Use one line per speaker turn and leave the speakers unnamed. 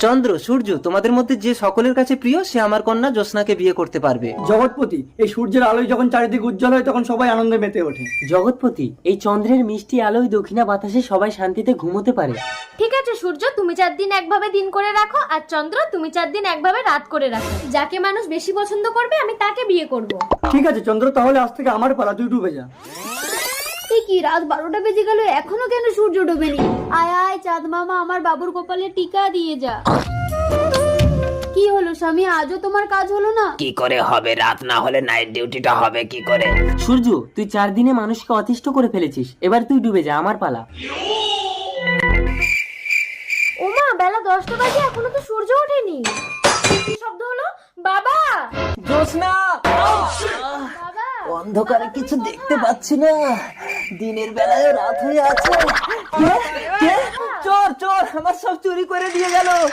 চন্দ্র, সূর্য, তোমাদের মধ্যে যে সকলের কাছে প্রিয় সে আমার কন্যা জ্যোৎস্নাকে বিয়ে করতে পারবে।
জগৎপতি, এই সূর্যের আলোয় যখন চারিদিকে উজ্জ্বল হয় তখন সবাই আনন্দে মেতে ওঠে।
জগৎপতি, এই চন্দ্রের মিষ্টি আলোয় দক্ষিণা বাতাসে সবাই শান্তিতে ঘুমোতে পারে।
ঠিক আছে সূর্য, তুমি 4 দিন একভাবে দিন করে রাখো, আর চন্দ্র তুমি 4 দিন একভাবে রাত করে রাখো। যাকে মানুষ বেশি পছন্দ করবে আমি তাকে বিয়ে করব।
ঠিক আছে চন্দ্র, তাহলে আজ থেকে আমার পালা, তুই ডুবে যা।
এই কি, রাত 12টা বেজে গেল, এখনো কেন সূর্য ডোবেনি? আয় আয় চাঁদ মামা, আমার বাবুর কপালে টিকা দিয়ে যা। কি হলো স্বামী, আজও তোমার কাজ হলো না?
কি করে হবে? রাত না হলে নাইট ডিউটিটা হবে কি করে?
সূর্য, তুই 4 দিনে মানুষকে অতিষ্ঠ করে ফেলেছিস, এবার তুই ডুবে যা, আমার পালা।
ওমা, বেলা 10টা বাজে, এখনো তো সূর্য ওঠেনি। কি শব্দ হলো? বাবা!
জ্যোৎস্না,
বাবা!
অন্ধকারে কিছু দেখতে পাচ্ছি না, দিনের বেলায় রাত হয়ে আছে। কে? চোর চোর, আমার সব চুরি করে দিয়ে গেল।